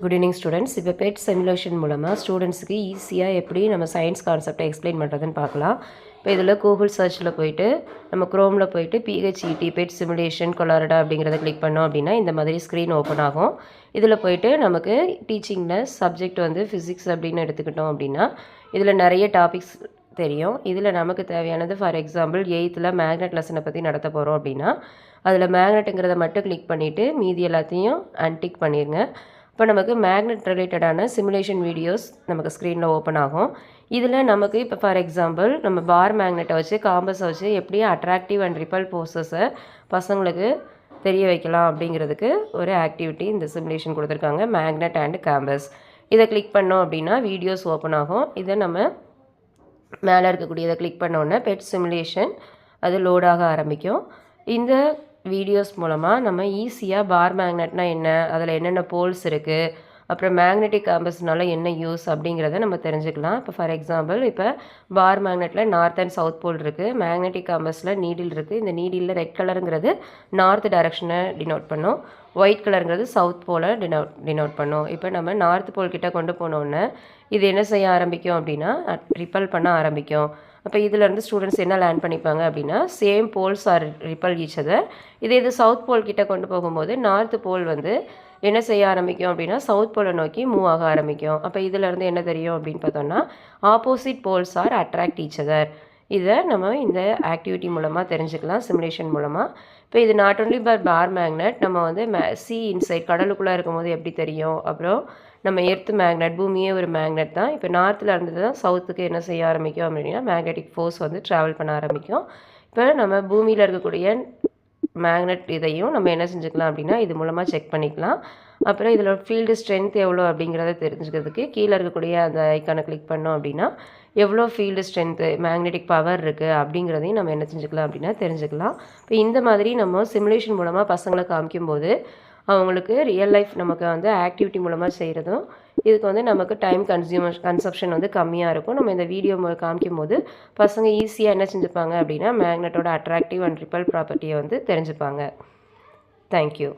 Good evening students. இப்போ bed simulation மூலமாக ஸ்டூடெண்ட்ஸுக்கு ஈஸியாக எப்படி நம்ம சயின்ஸ் கான்செப்டை எக்ஸ்பிளைன் பண்ணுறதுன்னு பார்க்கலாம். இப்போ இதில் கூகுள் சர்ச்சில் போயிட்டு நம்ம க்ரோமில் போயிட்டு PHET பெட் சிமுலேஷன் கொலாரடா அப்படிங்கிறத கிளிக் பண்ணோம் அப்படின்னா இந்த மாதிரி ஸ்க்ரீன் ஓப்பன் ஆகும். இதில் போயிட்டு நமக்கு டீச்சிங்கில் சப்ஜெக்ட் வந்து ஃபிசிக்ஸ் அப்படின்னு எடுத்துக்கிட்டோம் அப்படின்னா இதில் நிறைய டாபிக்ஸ் தெரியும். இதில் நமக்கு தேவையானது ஃபார் எக்ஸாம்பிள் 8th மேக்னெட் லெசனை பற்றி நடத்த போகிறோம் அப்படின்னா அதில் மேக்னெட்டுங்கிறத மட்டும் கிளிக் பண்ணிவிட்டு மீதி எல்லாத்தையும் அன்டிக் பண்ணிடுங்க. இப்போ நமக்கு மேக்னெட் ரிலேட்டடான சிமுலேஷன் வீடியோஸ் நமக்கு ஸ்க்ரீனில் ஓப்பன் ஆகும். இதில் நமக்கு இப்போ ஃபார் எக்ஸாம்பிள் நம்ம பார் மேக்னெட்டை வச்சு காம்பஸை வச்சு எப்படி அட்ராக்டிவ் அண்ட் ரிப்பல் போர்சஸை பசங்களுக்கு தெரிய வைக்கலாம் அப்படிங்கிறதுக்கு ஒரு ஆக்டிவிட்டி இந்த சிமுலேஷன் கொடுத்துருக்காங்க, மேக்னெட் அண்ட் காம்பஸ். இதை கிளிக் பண்ணோம் அப்படின்னா வீடியோஸ் ஓப்பன் ஆகும். இதை நம்ம மேலே இருக்கக்கூடியதை கிளிக் பண்ணோன்னே பெட் சிமுலேஷன் அது லோடாக ஆரம்பிக்கும். இந்த வீடியோஸ் மூலமாக நம்ம ஈஸியாக பார் மேக்னெட்னா என்ன, அதில் என்னென்ன போல்ஸ் இருக்குது, அப்புறம் மேக்னெட்டிக் காம்பஸ்னால என்ன யூஸ் அப்படிங்கிறத நம்ம தெரிஞ்சுக்கலாம். இப்போ ஃபார் எக்ஸாம்பிள் இப்போ பார் மேக்னெட்டில் நார்த் அண்ட் சவுத் போல் இருக்குது, மேக்னெட்டிக் காம்பஸில் நீடில் இருக்குது. இந்த நீடிலில் ரெட் கலருங்கிறது நார்த் டைரக்ஷனை டினோட் பண்ணும், ஒயிட் கலருங்கிறது சவுத் போலை டினோட் பண்ணும். இப்போ நம்ம நார்த் போல் கிட்ட கொண்டு போனோன்னே இது என்ன செய்ய ஆரம்பிக்கும் அப்படின்னா ரிப்பல் பண்ண ஆரம்பிக்கும். அப்போ இதிலேருந்து ஸ்டூடெண்ட்ஸ் என்ன லேர்ன் பண்ணிப்பாங்க அப்படின்னா same poles are repel each other. இது சவுத் போல் கிட்ட கொண்டு போகும்போது நார்த் போல் வந்து என்ன செய்ய ஆரம்பிக்கும் அப்படின்னா சவுத் போலை நோக்கி மூவ் ஆக ஆரம்பிக்கும். அப்போ இதிலேருந்து என்ன தெரியும் அப்படின்னு பார்த்தோம்னா opposite poles are attract each other. இதை நம்ம இந்த ஆக்டிவிட்டி மூலமாக தெரிஞ்சுக்கலாம், சிமுலேஷன் மூலமாக. இப்போ இது நாட் ஓன்லி பார் மேக்னெட், நம்ம வந்து சி இன்சைட் கடலுக்குள்ளே இருக்கும்போது எப்படி தெரியும், அப்புறம் நம்ம எர்த் மேக்னெட், பூமியே ஒரு மேக்னெட் தான். இப்போ நார்த்தில் இருந்தது தான் சவுத்துக்கு என்ன செய்ய ஆரம்பிக்கும் அப்படின்னா மேக்னெட்டிக் ஃபோர்ஸ் வந்து ட்ராவல் பண்ண ஆரம்பிக்கும். இப்போ நம்ம பூமியில் இருக்கக்கூடிய மேக்னெட் இதையும் நம்ம என்ன செஞ்சுக்கலாம் அப்படின்னா இது மூலமாக செக் பண்ணிக்கலாம். அப்புறம் இதில் ஃபீல்டு ஸ்ட்ரென்த் எவ்வளோ அப்படிங்கிறத தெரிஞ்சுக்கிறதுக்கு கீழே இருக்கக்கூடிய அந்த ஐக்கானை கிளிக் பண்ணோம் அப்படின்னா எவ்வளோ ஃபீல்டு ஸ்ட்ரென்த்து மேக்னெட்டிக் பவர் இருக்குது அப்படிங்கிறதையும் நம்ம என்ன செஞ்சுக்கலாம் அப்படின்னா தெரிஞ்சுக்கலாம். இப்போ இந்த மாதிரி நம்ம சிமுலேஷன் மூலமாக பசங்களை காமிக்கும்போது அவங்களுக்கு ரியல் லைஃப் நமக்கு வந்து ஆக்டிவிட்டி மூலமாக செய்கிறதும் இதுக்கு வந்து நமக்கு டைம் கன்சப்ஷன் வந்து கம்மியாக இருக்கும். நம்ம இந்த வீடியோ காமிக்கும் போது பசங்க ஈஸியாக என்ன செஞ்சுப்பாங்க அப்படின்னா மேக்னெட்டோட அட்ராக்டிவ் அண்ட் ரிப்பல் ப்ராப்பர்ட்டியை வந்து தெரிஞ்சுப்பாங்க. தேங்க்யூ.